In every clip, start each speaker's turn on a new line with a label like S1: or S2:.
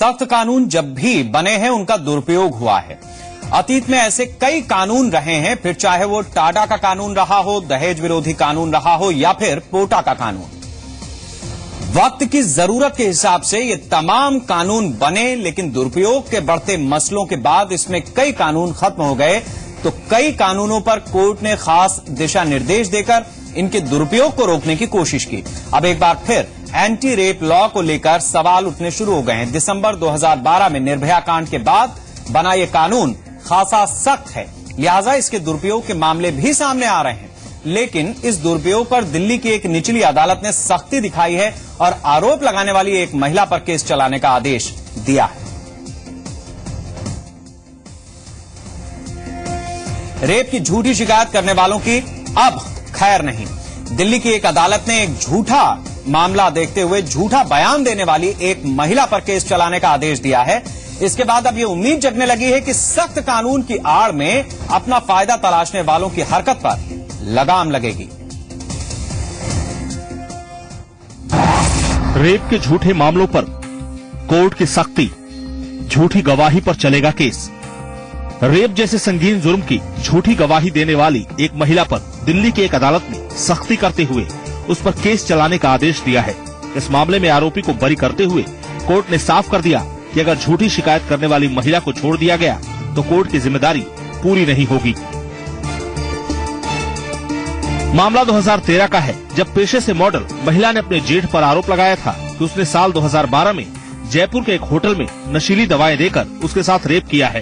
S1: सख्त कानून जब भी बने हैं उनका दुरुपयोग हुआ है। अतीत में ऐसे कई कानून रहे हैं, फिर चाहे वो टाडा का कानून रहा हो, दहेज विरोधी कानून रहा हो या फिर पोटा का कानून। वक्त की जरूरत के हिसाब से ये तमाम कानून बने, लेकिन दुरुपयोग के बढ़ते मसलों के बाद इसमें कई कानून खत्म हो गए, तो कई कानूनों पर कोर्ट ने खास दिशा निर्देश देकर इनके दुरुपयोग को रोकने की कोशिश की। अब एक बार फिर एंटी रेप लॉ को लेकर सवाल उठने शुरू हो गए हैं। दिसंबर 2012 में निर्भया कांड के बाद बना यह कानून खासा सख्त है, लिहाजा इसके दुरुपयोग के मामले भी सामने आ रहे हैं। लेकिन इस दुरुपयोग पर दिल्ली की एक निचली अदालत ने सख्ती दिखाई है और आरोप लगाने वाली एक महिला पर केस चलाने का आदेश दिया है। रेप की झूठी शिकायत करने वालों की अब खैर नहीं। दिल्ली की एक अदालत ने एक झूठा मामला देखते हुए झूठा बयान देने वाली एक महिला पर केस चलाने का आदेश दिया है। इसके बाद अब यह उम्मीद जगने लगी है कि सख्त कानून की आड़ में अपना फायदा तलाशने वालों की हरकत पर लगाम लगेगी।
S2: रेप के झूठे मामलों पर कोर्ट की सख्ती, झूठी गवाही पर चलेगा केस। रेप जैसे संगीन जुर्म की झूठी गवाही देने वाली एक महिला पर दिल्ली की एक अदालत ने सख्ती करते हुए उस पर केस चलाने का आदेश दिया है। इस मामले में आरोपी को बरी करते हुए कोर्ट ने साफ कर दिया कि अगर झूठी शिकायत करने वाली महिला को छोड़ दिया गया तो कोर्ट की जिम्मेदारी पूरी नहीं होगी। मामला 2013 का है, जब पेशे से मॉडल महिला ने अपने जेठ पर आरोप लगाया था कि उसने साल 2012 में जयपुर के एक होटल में नशीली दवाएं देकर उसके साथ रेप किया है।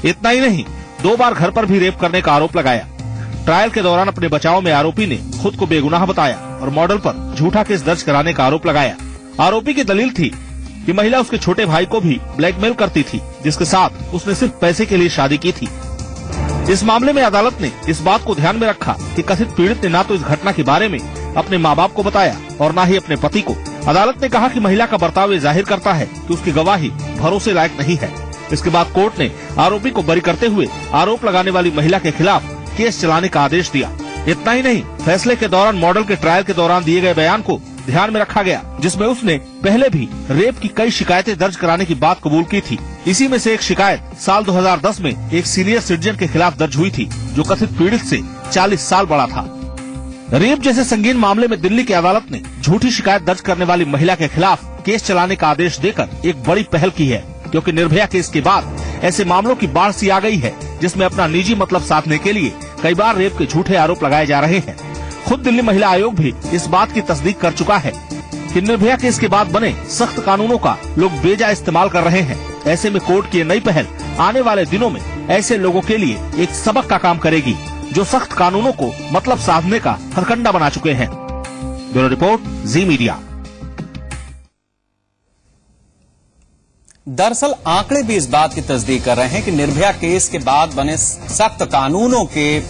S2: इतना ही नहीं, 2 बार घर पर भी रेप करने का आरोप लगाया। ट्रायल के दौरान अपने बचाव में आरोपी ने खुद को बेगुनाह बताया और मॉडल पर झूठा केस दर्ज कराने का आरोप लगाया। आरोपी की दलील थी कि महिला उसके छोटे भाई को भी ब्लैकमेल करती थी, जिसके साथ उसने सिर्फ पैसे के लिए शादी की थी। इस मामले में अदालत ने इस बात को ध्यान में रखा कि कथित पीड़ित ने न तो इस घटना के बारे में अपने माँ बाप को बताया और न ही अपने पति को। अदालत ने कहा कि महिला का बर्ताव ये जाहिर करता है कि उसकी गवाही भरोसे लायक नहीं है। इसके बाद कोर्ट ने आरोपी को बरी करते हुए आरोप लगाने वाली महिला के खिलाफ केस चलाने का आदेश दिया। इतना ही नहीं, फैसले के दौरान मॉडल के ट्रायल के दौरान दिए गए बयान को ध्यान में रखा गया, जिसमें उसने पहले भी रेप की कई शिकायतें दर्ज कराने की बात कबूल की थी। इसी में से एक शिकायत साल 2010 में एक सीनियर सिटीजन के खिलाफ दर्ज हुई थी, जो कथित पीड़ित से 40 साल बड़ा था। रेप जैसे संगीन मामले में दिल्ली की अदालत ने झूठी शिकायत दर्ज करने वाली महिला के खिलाफ केस चलाने का आदेश देकर एक बड़ी पहल की है, क्योंकि निर्भया केस के बाद ऐसे मामलों की बाढ़ सी आ गई है, जिसमें अपना निजी मतलब साधने के लिए कई बार रेप के झूठे आरोप लगाए जा रहे हैं। खुद दिल्ली महिला आयोग भी इस बात की तस्दीक कर चुका है कि निर्भया केस के बाद बने सख्त कानूनों का लोग बेजा इस्तेमाल कर रहे हैं। ऐसे में कोर्ट की नई पहल आने वाले दिनों में ऐसे लोगों के लिए एक सबक का काम करेगी, जो सख्त कानूनों को मतलब साधने का हथकंडा बना चुके हैं। ब्यूरो रिपोर्ट, जी मीडिया।
S1: दरअसल आंकड़े भी इस बात की तस्दीक कर रहे हैं कि निर्भया केस के बाद बने सख्त कानूनों के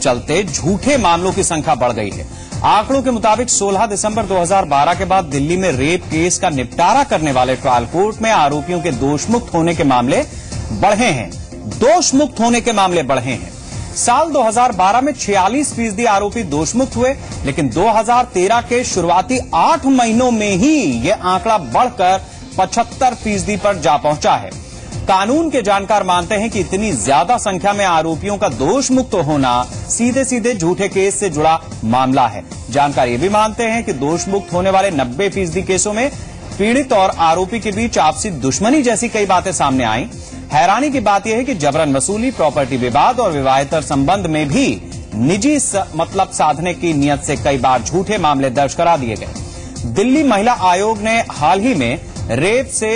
S1: चलते झूठे मामलों की संख्या बढ़ गई है। आंकड़ों के मुताबिक 16 दिसंबर 2012 के बाद दिल्ली में रेप केस का निपटारा करने वाले ट्रायल कोर्ट में आरोपियों के दोषमुक्त होने के मामले बढ़े हैं। दोषमुक्त होने के मामले बढ़े हैं। साल 2012 में 46% आरोपी दोषमुक्त हुए, लेकिन 2013 के शुरुआती 8 महीनों में ही यह आंकड़ा बढ़कर 75% पर जा पहुंचा है। कानून के जानकार मानते हैं कि इतनी ज्यादा संख्या में आरोपियों का दोष मुक्त होना सीधे सीधे झूठे केस से जुड़ा मामला है। जानकार ये भी मानते हैं कि दोष मुक्त होने वाले 90% केसों में पीड़ित और आरोपी के बीच आपसी दुश्मनी जैसी कई बातें सामने आई। हैरानी की बात यह है कि जबरन वसूली, प्रॉपर्टी विवाद और विवाहेतर संबंध में भी निजी मतलब साधने की नियत से कई बार झूठे मामले दर्ज करा दिए गए। दिल्ली महिला आयोग ने हाल ही में रेप से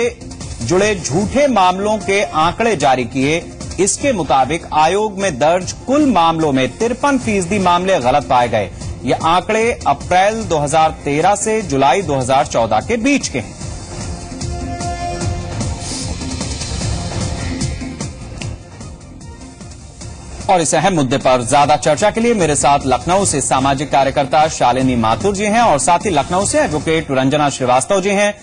S1: जुड़े झूठे मामलों के आंकड़े जारी किए। इसके मुताबिक आयोग में दर्ज कुल मामलों में 53% मामले गलत पाए गए। ये आंकड़े अप्रैल 2013 से जुलाई 2014 के बीच के हैं। और इस अहम मुद्दे पर ज्यादा चर्चा के लिए मेरे साथ लखनऊ से सामाजिक कार्यकर्ता शालिनी माथुर जी हैं और साथ ही लखनऊ से एडवोकेट रंजना श्रीवास्तव जी हैं।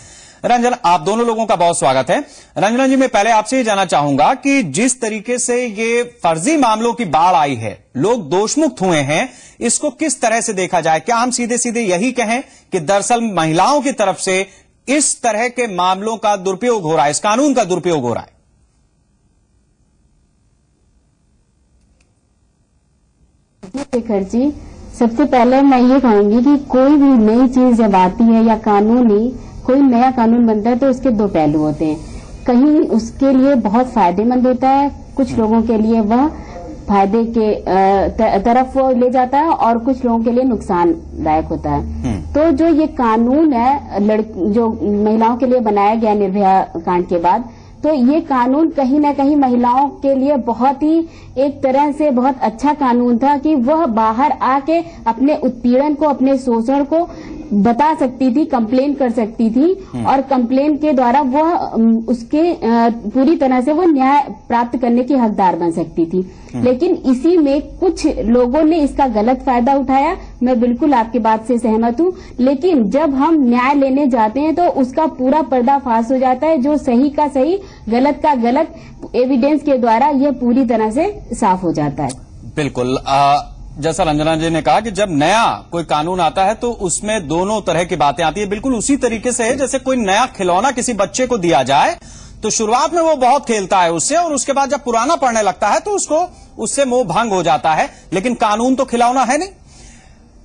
S1: रंजन, आप दोनों लोगों का बहुत स्वागत है। रंजना जी, मैं पहले आपसे ये जानना चाहूंगा कि जिस तरीके से ये फर्जी मामलों की बाढ़ आई है, लोग दोषमुक्त हुए हैं, इसको किस तरह से देखा जाए? क्या हम सीधे सीधे यही कहें कि दरअसल महिलाओं की तरफ से इस तरह के मामलों का दुरुपयोग हो रहा है, इस कानून का दुरुपयोग हो रहा है?
S3: शेखर जी, सबसे पहले मैं ये कहूंगी कि कोई भी नई चीज जब आती है या कोई नया कानून बनता है तो उसके दो पहलू होते हैं। कहीं उसके लिए बहुत फायदेमंद होता है, कुछ लोगों के लिए वह फायदे के तरफ ले जाता है और कुछ लोगों के लिए नुकसानदायक होता है। तो जो ये कानून है जो महिलाओं के लिए बनाया गया निर्भया कांड के बाद, तो ये कानून कहीं न कहीं महिलाओं के लिए बहुत ही एक तरह से बहुत अच्छा कानून था कि वह बाहर आके अपने उत्पीड़न को, अपने शोषण को बता सकती थी, कंप्लेन कर सकती थी और कंप्लेन के द्वारा वह उसके पूरी तरह से वो न्याय प्राप्त करने की हकदार बन सकती थी। लेकिन इसी में कुछ लोगों ने इसका गलत फायदा उठाया। मैं बिल्कुल आपकी बात से सहमत हूं, लेकिन जब हम न्याय लेने जाते हैं तो उसका पूरा पर्दाफाश हो जाता है। जो सही का सही, गलत का गलत एविडेंस के द्वारा यह पूरी तरह से साफ हो जाता है।
S1: बिल्कुल, जैसा रंजना जी ने कहा कि जब नया कोई कानून आता है तो उसमें दोनों तरह की बातें आती है। बिल्कुल उसी तरीके से है जैसे कोई नया खिलौना किसी बच्चे को दिया जाए तो शुरुआत में वो बहुत खेलता है उससे, और उसके बाद जब पुराना पड़ने लगता है तो उससे मोह भंग हो जाता है। लेकिन कानून तो खिलौना है नहीं।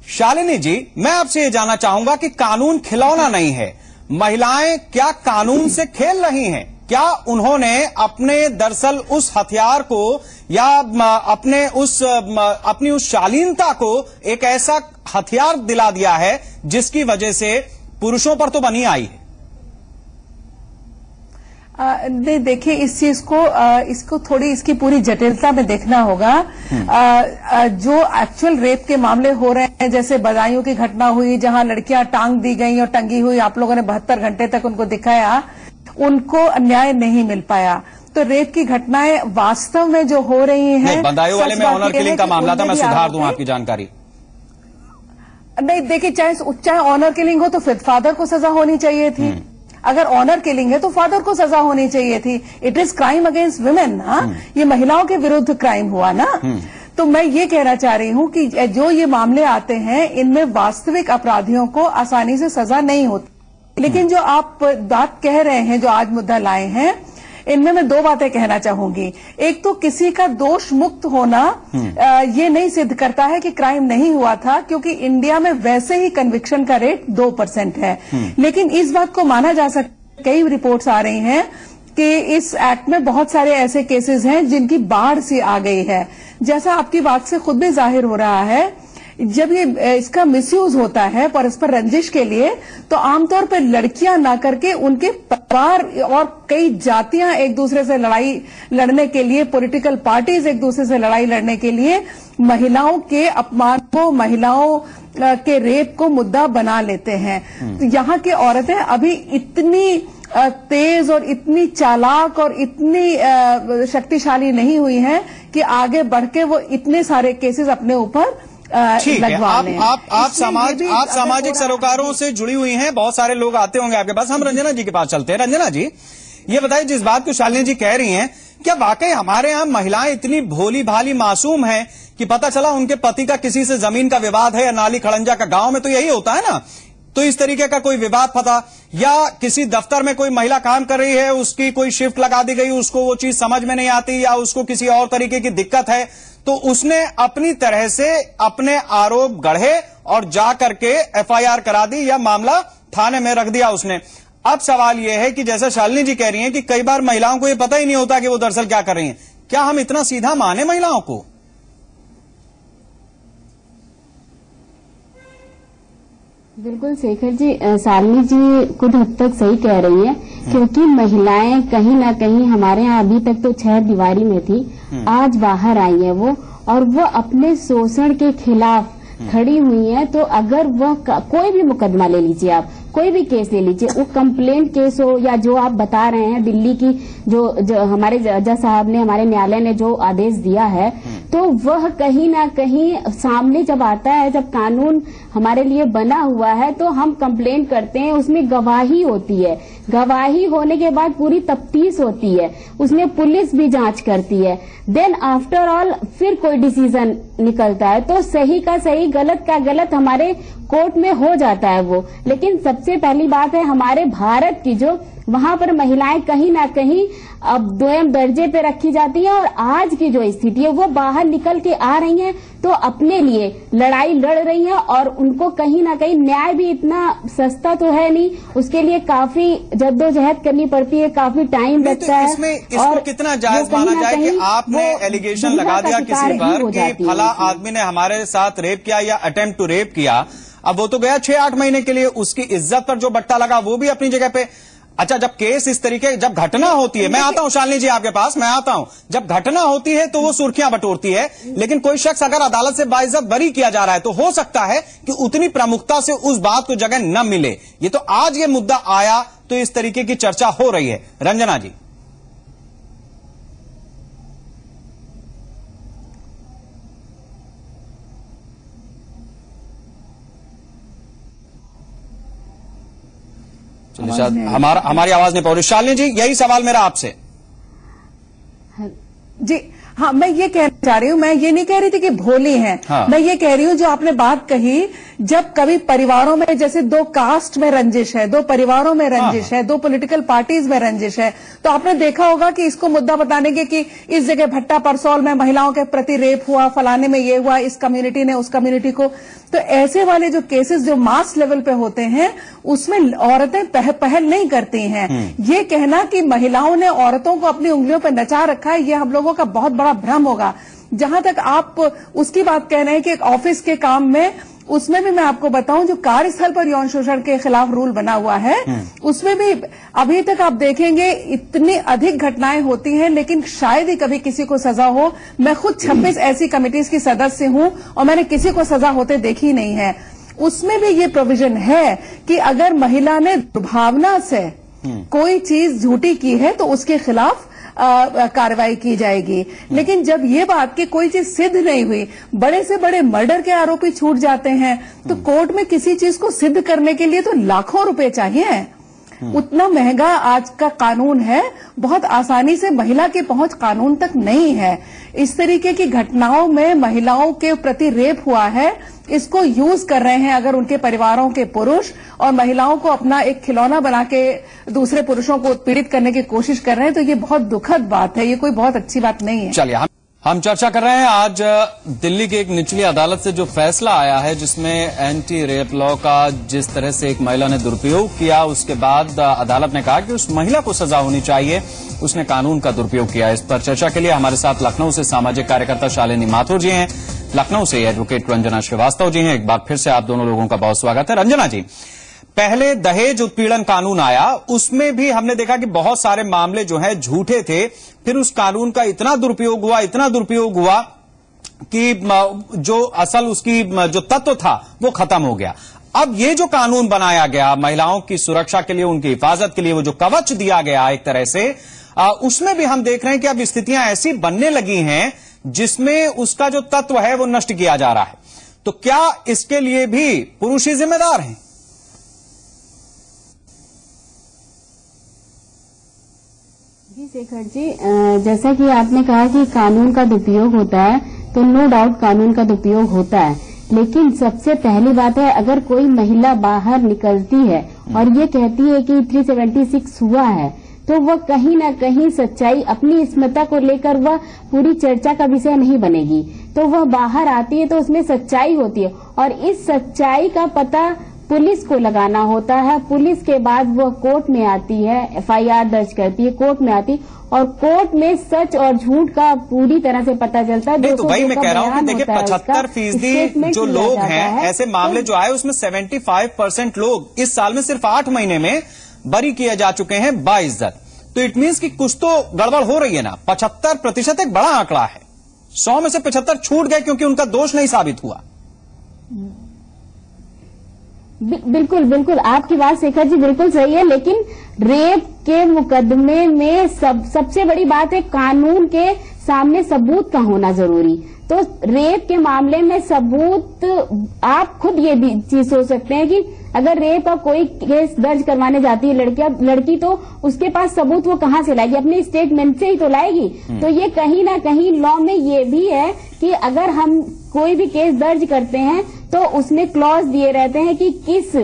S1: शालिनी जी, मैं आपसे ये जानना चाहूंगा कि कानून खिलौना नहीं है। महिलाएं क्या कानून से खेल रही हैं? क्या उन्होंने दरअसल उस हथियार को या अपनी उस शालीनता को एक ऐसा हथियार दिला दिया है जिसकी वजह से पुरुषों पर तो बनी आई है?
S4: नहीं, देखिए इस चीज को इसको थोड़ी इसकी पूरी जटिलता में देखना होगा। जो एक्चुअल रेप के मामले हो रहे हैं, जैसे बदायूं की घटना हुई जहां लड़कियां टांग दी गई और टंगी हुई, आप लोगों ने 72 घंटे तक उनको दिखाया, उनको न्याय नहीं मिल पाया। तो रेप की घटनाएं वास्तव में जो हो रही हैं,
S1: बदायूं वाले में ऑनर किलिंग का मामला था, मैं सुधार दूं आपकी जानकारी।
S4: नहीं, देखिए चाहे ऑनर किलिंग हो तो फिर फादर को सजा होनी चाहिए थी। अगर ऑनर किलिंग है तो फादर को सजा होनी चाहिए थी। It is crime against women, ये महिलाओं के विरुद्ध क्राइम हुआ ना। तो मैं ये कहना चाह रही हूं कि जो ये मामले आते हैं इनमें वास्तविक अपराधियों को आसानी से सजा नहीं होती। लेकिन जो आप बात कह रहे हैं, जो आज मुद्दा लाए हैं, इनमें मैं दो बातें कहना चाहूंगी। एक तो किसी का दोष मुक्त होना ये नहीं सिद्ध करता है कि क्राइम नहीं हुआ था, क्योंकि इंडिया में वैसे ही कन्विक्शन का रेट 2% है। लेकिन इस बात को माना जा सकता, कई रिपोर्ट्स आ रही हैं कि इस एक्ट में बहुत सारे ऐसे केसेस हैं जिनकी बाढ़ सी आ गई है। जैसा आपकी बात से खुद भी जाहिर हो रहा है, जब ये इसका मिसयूज होता है परस्पर रंजिश के लिए, तो आमतौर पर लड़कियां ना करके उनके परिवार और कई जातियां एक दूसरे से लड़ाई लड़ने के लिए, पॉलिटिकल पार्टीज एक दूसरे से लड़ाई लड़ने के लिए महिलाओं के अपमान को, महिलाओं के रेप को मुद्दा बना लेते हैं। तो यहाँ की औरतें अभी इतनी तेज और इतनी चालाक और इतनी शक्तिशाली नहीं हुई हैं कि आगे बढ़ के वो इतने सारे केसेस अपने ऊपर
S1: ठीक है। आप सामाजिक सरोकारों से जुड़ी हुई हैं, बहुत सारे लोग आते होंगे आपके पास। हम रंजना जी के पास चलते हैं। रंजना जी, ये बताइए, जिस बात को शालिनी जी कह रही हैं, क्या वाकई हमारे यहाँ महिलाएं इतनी भोली भाली मासूम हैं कि पता चला उनके पति का किसी से जमीन का विवाद है या नाली खड़ंजा का, गांव में तो यही होता है ना, तो इस तरीके का कोई विवाद पता, या किसी दफ्तर में कोई महिला काम कर रही है, उसकी कोई शिफ्ट लगा दी गई, उसको वो चीज समझ में नहीं आती या उसको किसी और तरीके की दिक्कत है, तो उसने अपनी तरह से अपने आरोप गढ़े और जा करके एफआईआर करा दी या मामला थाने में रख दिया उसने। अब सवाल यह है कि जैसा शालिनी जी कह रही हैं कि कई बार महिलाओं को यह पता ही नहीं होता कि वो दरअसल क्या कर रही हैं। क्या हम इतना सीधा माने महिलाओं को?
S3: बिल्कुल शेखर जी, शालिनी जी कुछ हद तक सही कह रही हैं, क्योंकि महिलाएं कहीं ना कहीं हमारे यहाँ अभी तक तो 6 दीवारी में थी, आज बाहर आई है वो, और वो अपने शोषण के खिलाफ खड़ी हुई है। तो अगर वह कोई भी मुकदमा ले लीजिए, आप कोई भी केस ले लीजिए, वो कंप्लेंट केस हो या जो आप बता रहे हैं दिल्ली की जो हमारे जज साहब ने, हमारे न्यायालय ने जो आदेश दिया है, तो तो वह कहीं ना कहीं सामने जब आता है, जब कानून हमारे लिए बना हुआ है तो हम कंप्लेन करते हैं, उसमें गवाही होती है, गवाही होने के बाद पूरी तफ्तीश होती है, उसमें पुलिस भी जांच करती है, देन आफ्टर ऑल फिर कोई डिसीजन निकलता है। तो सही का सही, गलत का गलत हमारे कोर्ट में हो जाता है वो। लेकिन सबसे पहली बात है हमारे भारत की, जो वहां पर महिलाएं कहीं ना कहीं अब दोयम दर्जे पे रखी जाती है, और आज की जो स्थिति है वो बाहर निकल के आ रही हैं तो अपने लिए लड़ाई लड़ रही हैं, और उनको कहीं ना कहीं न्याय भी इतना सस्ता तो है नहीं, उसके लिए काफी जद्दोजहद करनी पड़ती है, काफी टाइम लगता है।
S1: इसको कितना जायज माना जाए कि आपने एलिगेशन लगा दिया किसी पर कि फला आदमी ने हमारे साथ रेप किया या अटेम्प्ट टू रेप किया, अब वो तो गया 6-8 महीने के लिए, उसकी इज्जत पर जो बट्टा लगा वो भी अपनी जगह पे। अच्छा, जब केस इस तरीके, जब घटना होती है, मैं आता हूं शालिनी जी आपके पास, मैं आता हूं, जब घटना होती है तो वो सुर्खियां बटोरती है, लेकिन कोई शख्स अगर अदालत से बाइज्जत बरी किया जा रहा है तो हो सकता है कि उतनी प्रमुखता से उस बात को जगह न मिले। ये तो आज ये मुद्दा आया तो इस तरीके की चर्चा हो रही है। रंजना जी, हमारी आवाज नहीं पहुंच रही। शालिनी जी, यही सवाल मेरा आपसे।
S4: जी हाँ, मैं ये कहना चाह रही हूँ, मैं ये नहीं कह रही थी कि भोली हैं। हाँ। मैं ये कह रही हूँ जो आपने बात कही, जब कभी परिवारों में जैसे 2 कास्ट में रंजिश है, 2 परिवारों में रंजिश है, 2 पॉलिटिकल पार्टीज में रंजिश है, तो आपने देखा होगा कि इसको मुद्दा बताने के कि इस जगह भट्टा परसौल में महिलाओं के प्रति रेप हुआ, फलाने में ये हुआ, इस कम्युनिटी ने उस कम्युनिटी को, तो ऐसे वाले जो केसेस जो मास लेवल पे होते हैं उसमें औरतें पहल नहीं करती हैं। ये कहना कि महिलाओं ने औरतों को अपनी उंगलियों पर नचा रखा है, ये हम लोगों का बहुत बड़ा भ्रम होगा। जहां तक आप उसकी बात कह रहे हैं कि एक ऑफिस के काम में, उसमें भी मैं आपको बताऊं जो कार्यस्थल पर यौन शोषण के खिलाफ रूल बना हुआ है, उसमें भी अभी तक आप देखेंगे इतनी अधिक घटनाएं होती हैं, लेकिन शायद ही कभी किसी को सजा हो। मैं खुद 26 ऐसी कमिटीज की सदस्य हूं और मैंने किसी को सजा होते देखी नहीं है। उसमें भी ये प्रोविजन है कि अगर महिला ने दुर्भावना से कोई चीज झूठी की है तो उसके खिलाफ कार्रवाई की जाएगी। लेकिन जब ये बात कि कोई चीज सिद्ध नहीं हुई, बड़े से बड़े मर्डर के आरोपी छूट जाते हैं, तो कोर्ट में किसी चीज को सिद्ध करने के लिए तो लाखों रुपए चाहिए। उतना महंगा आज का कानून है, बहुत आसानी से महिला की पहुंच कानून तक नहीं है। इस तरीके की घटनाओं में महिलाओं के प्रति रेप हुआ है, इसको यूज कर रहे हैं अगर उनके परिवारों के पुरुष, और महिलाओं को अपना एक खिलौना बना के दूसरे पुरुषों को उत्पीड़ित करने की कोशिश कर रहे हैं। तो ये बहुत दुखद बात है, ये कोई बहुत अच्छी बात नहीं है।
S1: चलिए, हम चर्चा कर रहे हैं आज दिल्ली की एक निचली अदालत से जो फैसला आया है, जिसमें एंटी रेप लॉ का जिस तरह से एक महिला ने दुरुपयोग किया, उसके बाद अदालत ने कहा कि उस महिला को सजा होनी चाहिए, उसने कानून का दुरुपयोग किया। इस पर चर्चा के लिए हमारे साथ लखनऊ से सामाजिक कार्यकर्ता शालिनी माथुर जी हैं, लखनऊ से एडवोकेट रंजना श्रीवास्तव जी हैं। एक बार फिर से आप दोनों लोगों का बहुत स्वागत है। रंजना जी, पहले दहेज उत्पीड़न कानून आया, उसमें भी हमने देखा कि बहुत सारे मामले जो है झूठे थे, फिर उस कानून का इतना दुरुपयोग हुआ कि जो असल उसकी जो तत्व था वो खत्म हो गया। अब ये जो कानून बनाया गया महिलाओं की सुरक्षा के लिए, उनकी हिफाजत के लिए, वो जो कवच दिया गया एक तरह से, उसमें भी हम देख रहे हैं कि अब स्थितियां ऐसी बनने लगी हैं जिसमें उसका जो तत्व है वो नष्ट किया जा रहा है। तो क्या इसके लिए भी पुरुष ही जिम्मेदार हैं?
S3: जी शेखर जी, जैसा कि आपने कहा कि कानून का दुरुपयोग होता है, तो नो डाउट कानून का दुरुपयोग होता है, लेकिन सबसे पहली बात है अगर कोई महिला बाहर निकलती है और ये कहती है कि 376 हुआ है, तो वह कहीं ना कहीं सच्चाई अपनी स्मृता को लेकर वह पूरी चर्चा का विषय नहीं बनेगी। तो वह बाहर आती है तो उसमें सच्चाई होती है, और इस सच्चाई का पता पुलिस को लगाना होता है। पुलिस के बाद वह कोर्ट में आती है, FIR दर्ज करती है, कोर्ट में आती, और कोर्ट में सच और झूठ का पूरी तरह से पता चलता है।
S1: तो भाई मैं कह रहा हूं कि देखिए 75% जो लोग हैं, ऐसे मामले जो आए उसमें 75% लोग इस साल में सिर्फ 8 महीने में बरी किए जा चुके हैं बाइज्जत। तो इट मीन्स कि कुछ तो गड़बड़ हो रही है ना। 75% एक बड़ा आंकड़ा है। 100 में से 75 छूट गए क्योंकि उनका दोष नहीं साबित हुआ।
S3: बिल्कुल बिल्कुल, आपकी बात शेखर जी बिल्कुल सही है, लेकिन रेप के मुकदमे में सबसे बड़ी बात है कानून के सामने सबूत का होना जरूरी। तो रेप के मामले में सबूत, आप खुद ये भी चीज सोच सकते हैं कि अगर रेप का कोई केस दर्ज करवाने जाती है लड़की, तो उसके पास सबूत वो कहाँ से लाएगी? अपने स्टेटमेंट से ही तो लाएगी। तो ये कहीं ना कहीं लॉ में ये भी है कि अगर हम कोई भी केस दर्ज करते हैं तो उसमें क्लॉज दिए रहते हैं कि किस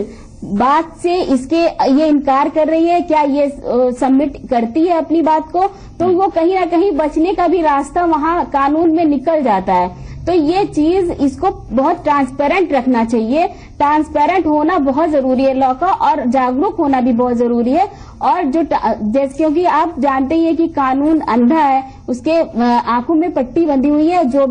S3: बात से ये इनकार कर रही है, क्या ये सबमिट करती है अपनी बात को, तो वो कहीं ना कहीं बचने का भी रास्ता वहाँ कानून में निकल जाता है। तो ये चीज, इसको बहुत ट्रांसपेरेंट रखना चाहिए। ट्रांसपेरेंट होना बहुत जरूरी है लॉ का, और जागरूक होना भी बहुत जरूरी है। और जैसे क्योंकि आप जानते ही है कि कानून अंधा है, उसके आंखों में पट्टी बंधी हुई है, जो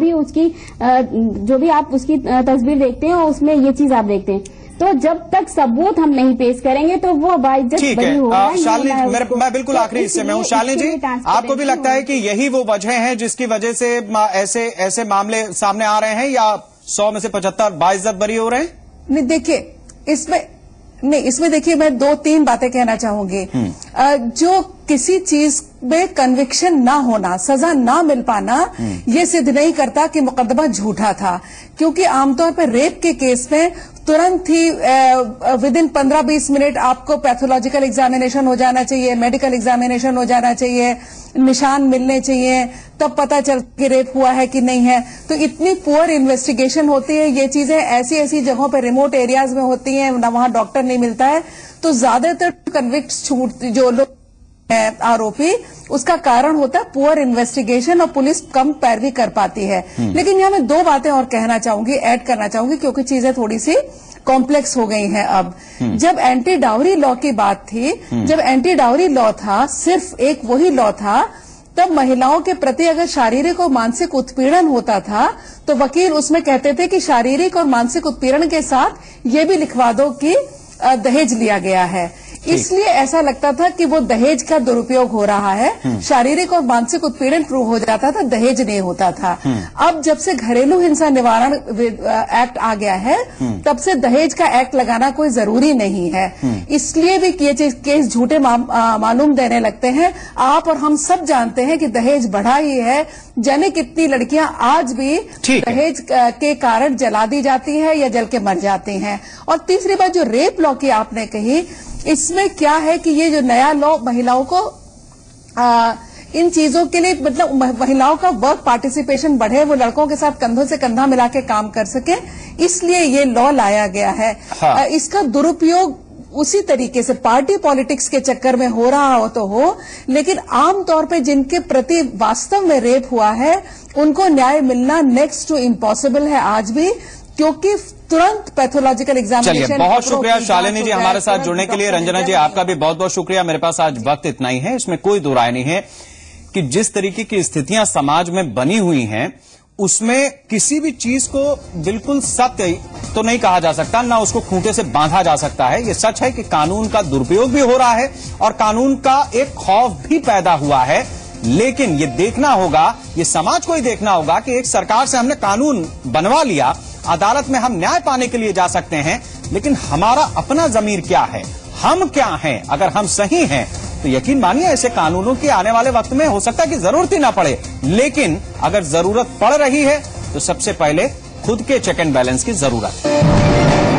S3: भी आप उसकी तस्वीर देखते हैं उसमें ये चीज आप देखते हैं। तो जब तक सबूत हम नहीं पेश करेंगे तो वो बाइज्जत बरी होगा।
S1: शालिनी, मैं बिल्कुल आखिरी हिस्से में हूँ। शालिनी जी, आपको भी लगता है कि यही वो वजह है जिसकी वजह से ऐसे मामले सामने आ रहे हैं, या 100 में से 75 बाइज्जत बरी हो रहे हैं?
S4: नहीं, देखिए इसमें देखिए मैं 2-3 बातें कहना चाहूंगी। जो किसी चीज में कन्विक्शन ना होना, सजा ना मिल पाना, ये सिद्ध नहीं करता कि मुकदमा झूठा था। क्योंकि आमतौर पर रेप के केस में तुरंत ही विदिन 15-20 मिनट आपको पैथोलॉजिकल एग्जामिनेशन हो जाना चाहिए, मेडिकल एग्जामिनेशन हो जाना चाहिए, निशान मिलने चाहिए, तब पता चल कि रेप हुआ है कि नहीं है। तो इतनी पुअर इन्वेस्टिगेशन होती है। ये चीजें ऐसी जगहों पर रिमोट एरियाज में होती हैं, ना वहां डॉक्टर नहीं मिलता है। तो ज्यादातर कन्विक्ट जो लोग आरोपी, उसका कारण होता है पुअर इन्वेस्टिगेशन, और पुलिस कम पैरवी कर पाती है। लेकिन यहाँ मैं 2 बातें और कहना चाहूंगी, ऐड करना चाहूंगी, क्योंकि चीजें थोड़ी सी कॉम्प्लेक्स हो गई हैं अब। जब एंटी डाउरी लॉ की बात थी, जब एंटी डाउरी लॉ था, सिर्फ एक वही लॉ था, तब महिलाओं के प्रति अगर शारीरिक और मानसिक उत्पीड़न होता था तो वकील उसमें कहते थे कि शारीरिक और मानसिक उत्पीड़न के साथ ये भी लिखवा दो कि दहेज लिया गया है। इसलिए ऐसा लगता था कि वो दहेज का दुरुपयोग हो रहा है। शारीरिक और मानसिक उत्पीड़न प्रूव हो जाता था, दहेज नहीं होता था। अब जब से घरेलू हिंसा निवारण एक्ट आ गया है, तब से दहेज का एक्ट लगाना कोई जरूरी नहीं है। इसलिए भी ये केस झूठे मालूम देने लगते हैं। आप और हम सब जानते हैं कि दहेज बढ़ा ही है। जाने कितनी लड़कियां आज भी दहेज के कारण जला दी जाती हैं या जल के मर जाती हैं। और तीसरी बात जो रेप लॉ की आपने कही, इसमें क्या है कि ये जो नया लॉ महिलाओं को इन चीजों के लिए, मतलब महिलाओं का वर्क पार्टिसिपेशन बढ़े, वो लड़कों के साथ कंधों से कंधा मिला के काम कर सके, इसलिए ये लॉ लाया गया है। हाँ। इसका दुरुपयोग उसी तरीके से पार्टी पॉलिटिक्स के चक्कर में हो रहा हो तो हो, लेकिन आमतौर पे जिनके प्रति वास्तव में रेप हुआ है उनको न्याय मिलना नेक्स्ट टू इम्पॉसिबल है आज भी, क्योंकि तुरंत पैथोलॉजिकल एग्जामिनेशन।
S1: चलिए, बहुत शुक्रिया शालिनी जी हमारे साथ जुड़ने के लिए। रंजना जी, आपका भी बहुत बहुत शुक्रिया। मेरे पास आज वक्त इतना ही है, इसमें कोई दो राय नहीं है कि जिस तरीके की स्थितियां समाज में बनी हुई हैं, उसमें किसी भी चीज को बिल्कुल सत्य तो नहीं कहा जा सकता, ना उसको खूंटे से बांधा जा सकता है। ये सच है कि कानून का दुरुपयोग भी हो रहा है और कानून का एक खौफ भी पैदा हुआ है। लेकिन ये देखना होगा, ये समाज को ही देखना होगा कि एक सरकार से हमने कानून बनवा लिया, अदालत में हम न्याय पाने के लिए जा सकते हैं, लेकिन हमारा अपना जमीर क्या है, हम क्या हैं? अगर हम सही हैं तो यकीन मानिए ऐसे कानूनों की आने वाले वक्त में हो सकता है कि जरूरत ही ना पड़े। लेकिन अगर जरूरत पड़ रही है तो सबसे पहले खुद के चेक एंड बैलेंस की जरूरत है।